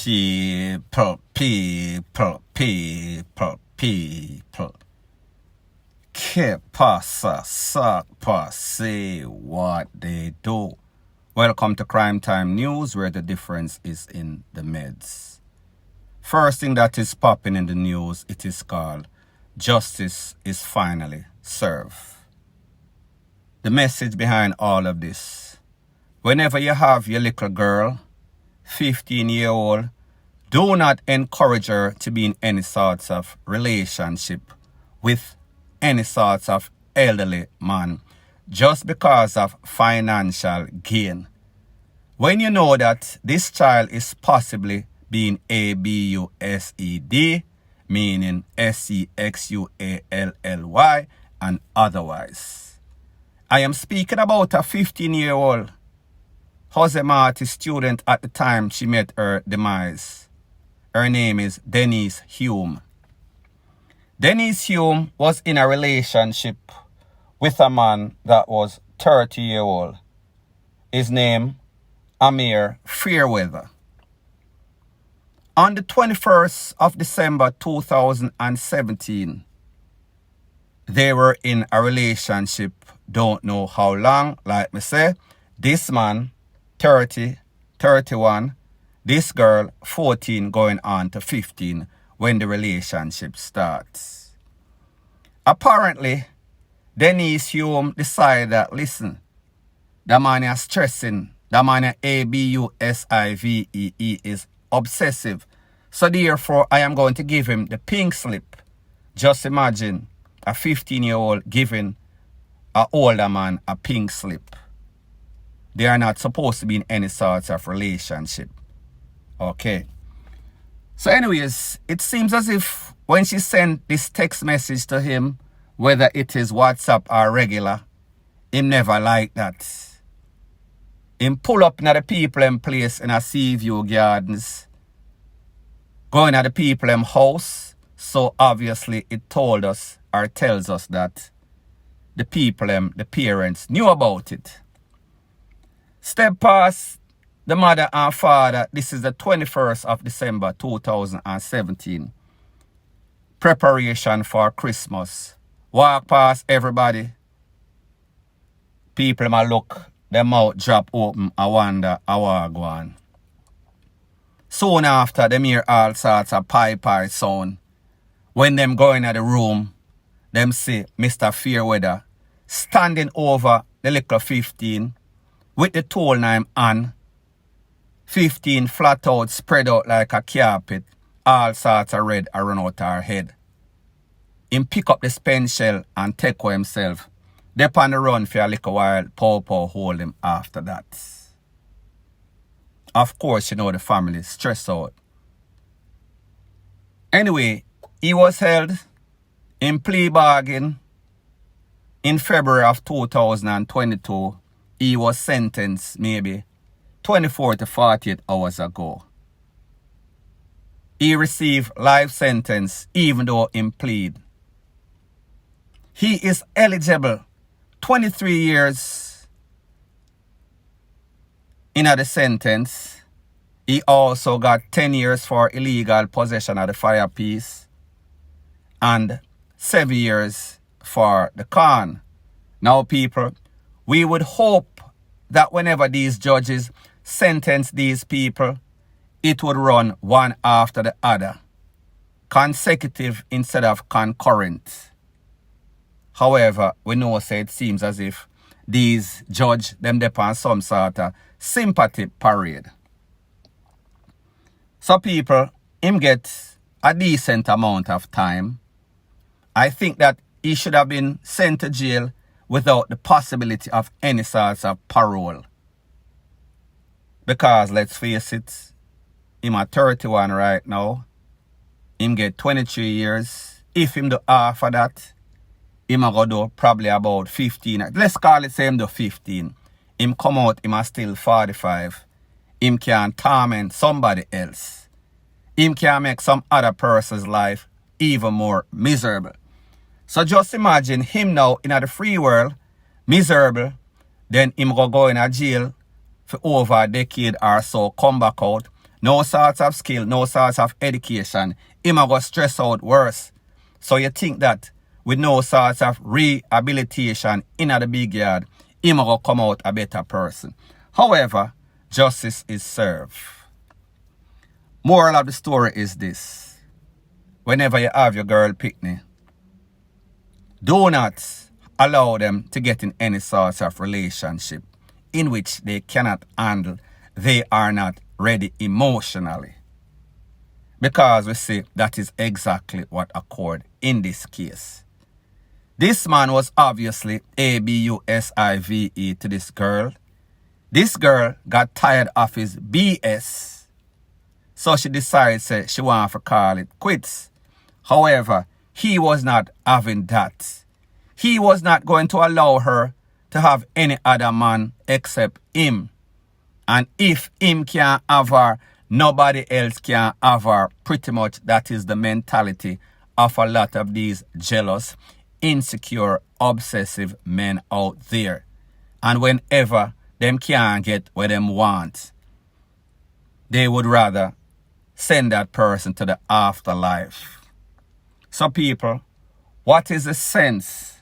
People. Que pasa, sakpa, say what they do. Welcome to Crime Time News, where the difference is in the meds. First thing that is popping in the news, it is called Justice is Finally Served. The message behind all of this: whenever you have your little girl, 15-year-old, do not encourage her to be in any sorts of relationship with any sorts of elderly man just because of financial gain. When you know that this child is possibly being abused, meaning sexually and otherwise. I am speaking about a 15-year-old Jose Marti student at the time she met her demise. Her name is Denise Hume. Denise Hume was in a relationship with a man that was 30-year-old. His name, Amir Fairweather. On the 21st of December 2017, they were in a relationship, don't know how long, like me say. This man, 30, 31, this girl, 14, going on to 15, when the relationship starts. Apparently, Denise Hume decided that, listen, the man is stressing, the man ABUSIVEE is obsessive. So therefore, I am going to give him the pink slip. Just imagine a 15-year-old giving an older man a pink slip. They are not supposed to be in any sorts of relationship. Okay. So anyways, it seems as if when she sent this text message to him, whether it is WhatsApp or regular, him never like that. Him pull up in the people in place in a Seaview Gardens, going at the people in house. So obviously it told us or tells us that the people, the parents, knew about it. Step past the mother and father. This is the 21st of December 2017. Preparation for Christmas. Walk past everybody. People might look, their mouth drop open, I wonder how I go on. Soon after, them hear all sorts of pie sound. When them go in the room, them see Mr. Fairweather standing over the little 15 with the tool knife on. 15 flat out, spread out like a carpet. All sorts of red around out her head. Him pick up the pen shell and take for himself. They on the run for a little while. Paw hold him after that. Of course, you know the family stressed out. Anyway, he was held in plea bargain in February of 2022. He was sentenced maybe 24 to 48 hours ago. He received life sentence even though he plead. He is eligible 23 years in the sentence. He also got 10 years for illegal possession of the firepiece and 7 years for the con. Now people, we would hope that whenever these judges sentence these people, it would run one after the other, consecutive instead of concurrent. However, we know say it seems as if these judge them depend some sort of sympathy parade. So people, him get a decent amount of time. I think that he should have been sent to jail without the possibility of any sorts of parole. Because let's face it, him at 31 right now. Him get 23 years. If him do half of that, him a go do probably about 15. Let's call it say him do 15. Him come out, him a still 45. Him can torment somebody else. Him can make some other person's life even more miserable. So just imagine him now in the free world, miserable, then him go in a jail for over a decade or so, come back out, no sorts of skill, no sorts of education, him a go stress out worse. So you think that with no sorts of rehabilitation in the big yard, him a go come out a better person. However, justice is served. Moral of the story is this. Whenever you have your girl picnic, do not allow them to get in any sort of relationship in which they cannot handle, they are not ready emotionally. Because we see that is exactly what occurred in this case. This man was obviously abusive to this girl. This girl got tired of his BS. So she decided say, she wanted to call it quits. However, he was not having that. He was not going to allow her to have any other man except him. And if him can't have her, nobody else can have her. Pretty much that is the mentality of a lot of these jealous, insecure, obsessive men out there. And whenever them can't get what them want, they would rather send that person to the afterlife. So people, what is the sense?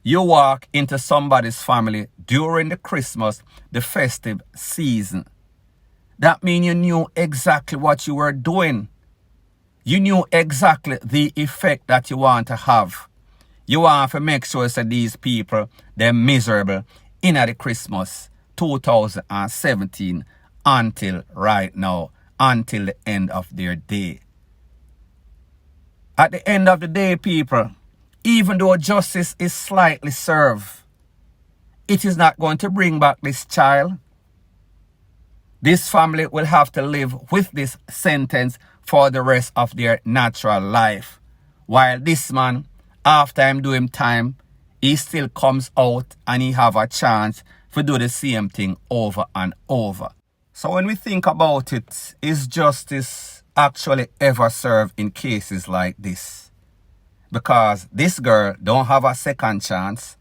You walk into somebody's family during the Christmas, the festive season. That means you knew exactly what you were doing. You knew exactly the effect that you want to have. You want to make sure that these people, they're miserable in the Christmas 2017 until right now, until the end of their day. At the end of the day, people, even though justice is slightly served, it is not going to bring back this child. This family will have to live with this sentence for the rest of their natural life. While this man, after him doing time, he still comes out and he have a chance to do the same thing over and over. So when we think about it, is justice actually ever served in cases like this? Because this girl don't have a second chance.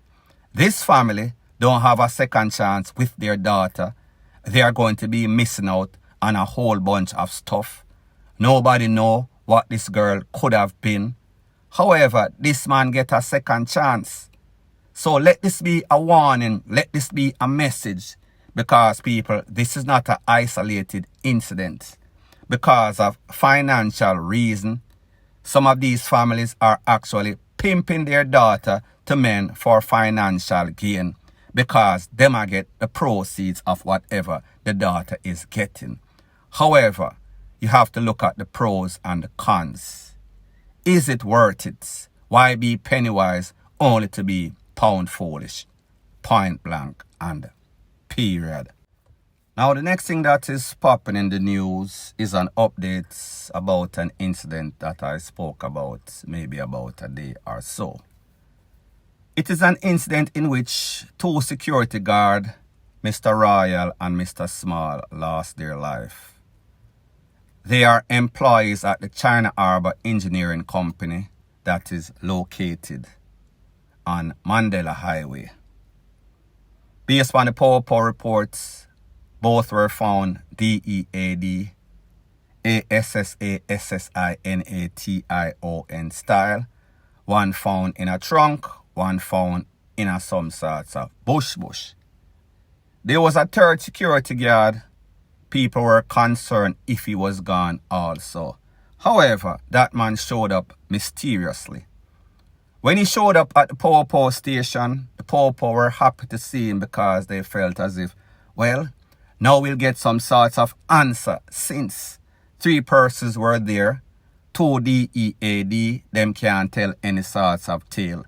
This family don't have a second chance with their daughter. They are going to be missing out on a whole bunch of stuff. Nobody know what this girl could have been. However, this man get a second chance. So let this be a warning. Let this be a message. Because people, this is not an isolated incident. Because of financial reason, some of these families are actually pimping their daughter to men for financial gain because they might get the proceeds of whatever the daughter is getting. However, you have to look at the pros and the cons. Is it worth it? Why be penny wise only to be pound foolish? Point blank and period. Now, the next thing that is popping in the news is an update about an incident that I spoke about maybe about a day or so. It is an incident in which two security guards, Mr. Royal and Mr. Small, lost their life. They are employees at the China Harbor Engineering Company that is located on Mandela Highway. Based on the PowerPoint reports, both were found DEAD, ASSASSINATION style. One found in a trunk, one found in a some sorts of bush. There was a third security guard. People were concerned if he was gone also. However, that man showed up mysteriously. When he showed up at the PowerPoint station, the PowerPoint were happy to see him because they felt as if, well, now we'll get some sorts of answer since 3 persons were there, 2 DEAD, them can't tell any sorts of tale.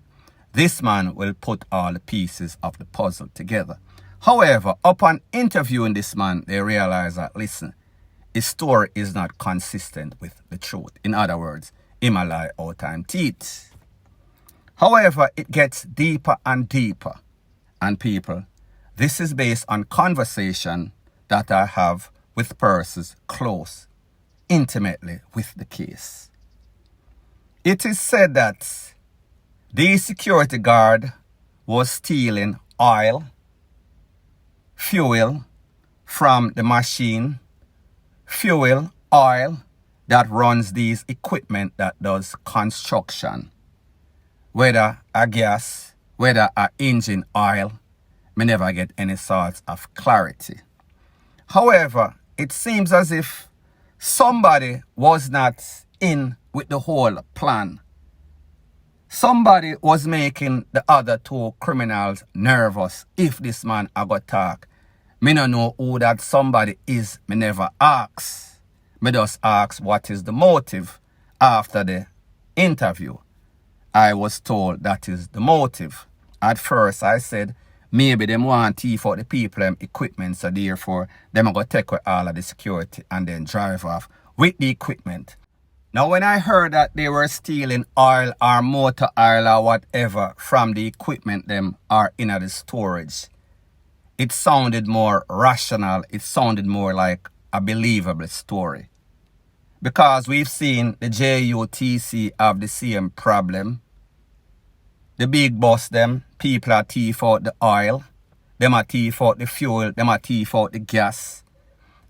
This man will put all the pieces of the puzzle together. However, upon interviewing this man, they realize that, listen, his story is not consistent with the truth. In other words, him a lie out time teeth. However, it gets deeper and deeper. And people, this is based on conversation that I have with persons close, intimately with the case. It is said that the security guard was stealing oil, fuel from the machine, fuel, oil that runs these equipment that does construction. Whether a gas, whether a engine oil, me never get any sorts of clarity. However, it seems as if somebody was not in with the whole plan. Somebody was making the other two criminals nervous. If this man I got talk, me no know who that somebody is. Me never ask. Me just ask what is the motive after the interview. I was told that is the motive. At first I said maybe them want to thief out the people them equipment, so therefore them are going to take away all of the security and then drive off with the equipment. Now when I heard that they were stealing oil or motor oil or whatever from the equipment them or in the storage, it sounded more rational. It sounded more like a believable story. Because we've seen the JUTC have the same problem. The big boss them, people are thief out the oil, them are thief out the fuel, them are thief out the gas.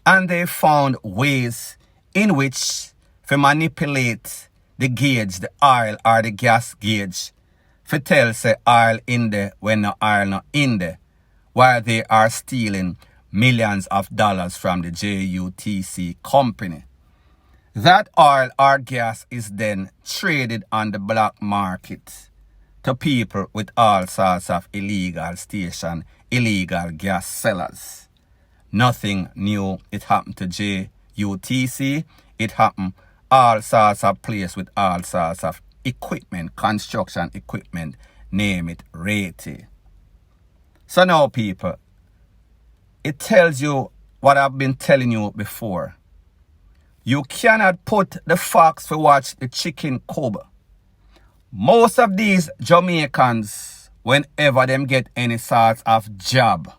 And they found ways in which to manipulate the gauge, the oil or the gas gauge, to tell say oil in there when no oil not in there, while they are stealing millions of dollars from the JUTC company. That oil or gas is then traded on the black market to people with all sorts of illegal station, illegal gas sellers. Nothing new. It happened to JUTC. It happened all sorts of places with all sorts of equipment, construction equipment, name it, rate it. So now people, it tells you what I've been telling you before. You cannot put the fox to watch the chicken coop. Most of these Jamaicans, whenever them get any sort of job,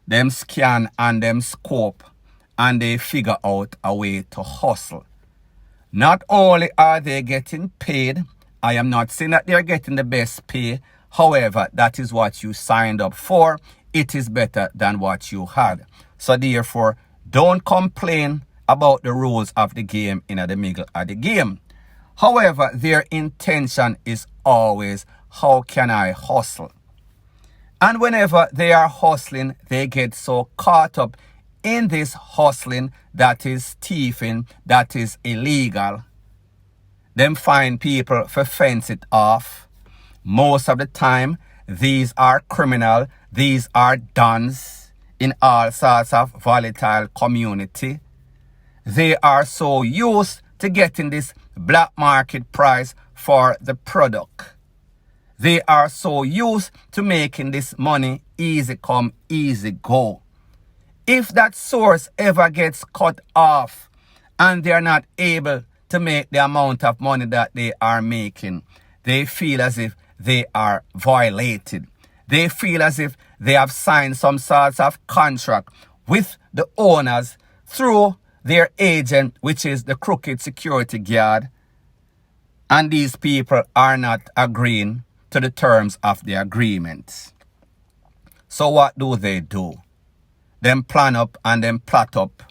them scan and them scope and they figure out a way to hustle. Not only are they getting paid, I am not saying that they're getting the best pay. However, that is what you signed up for. It is better than what you had. So therefore, don't complain about the rules of the game in the middle of the game. However, their intention is always, how can I hustle? And whenever they are hustling, they get so caught up in this hustling that is thieving, that is illegal. Them find people for fence it off. Most of the time, these are criminal, these are dons in all sorts of volatile community. They are so used to getting this black market price for the product. They are so used to making this money easy come, easy go. If that source ever gets cut off and they are not able to make the amount of money that they are making, they feel as if they are violated. They feel as if they have signed some sorts of contract with the owners through their agent, which is the crooked security guard. And these people are not agreeing to the terms of the agreement. So what do? Them plan up and them plot up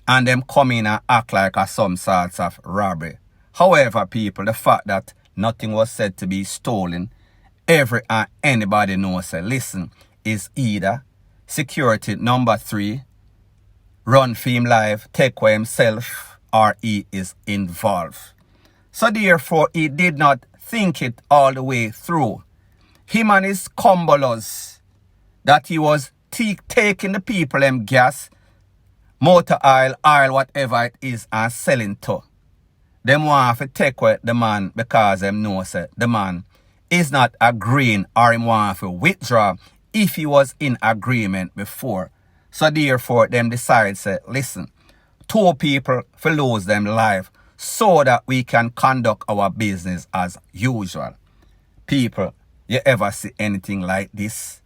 and them come in and act like a some sorts of robbery. However, people, the fact that nothing was said to be stolen, every and anybody knows, say, listen, is either security number 3, run for him life, take away himself, or he is involved. So therefore, he did not think it all the way through. Him and his cumbullers that he was taking the people them gas, motor oil, whatever it is, and selling to. Them want to take away the man because them know say the man is not agreeing or him want to withdraw if he was in agreement before. So therefore, them decide say, listen, 2 people for lose them life so that we can conduct our business as usual. People, you ever see anything like this?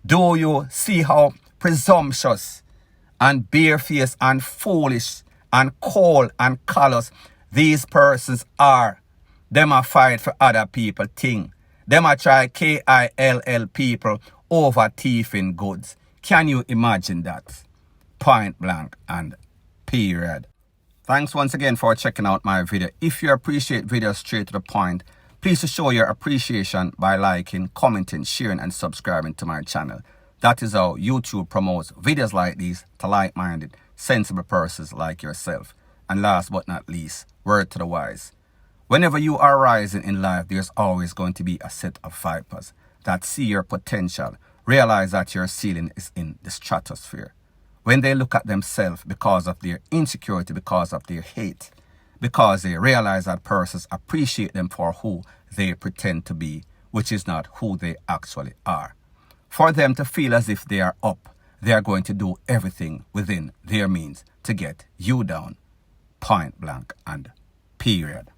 Do you see how presumptuous and barefaced and foolish and cold and callous these persons are? Them a fight for other people thing. Them a try KILL people over thieving goods. Can you imagine that? Point blank and period. Thanks once again for checking out my video. If you appreciate videos straight to the point, please show your appreciation by liking, commenting, sharing, and subscribing to my channel. That is how YouTube promotes videos like these to like-minded, sensible persons like yourself. And last but not least, word to the wise. Whenever you are rising in life, there's always going to be a set of vipers that see your potential, realize that your ceiling is in the stratosphere. When they look at themselves because of their insecurity, because of their hate, because they realize that persons appreciate them for who they pretend to be, which is not who they actually are. For them to feel as if they are up, they are going to do everything within their means to get you down, point blank and period.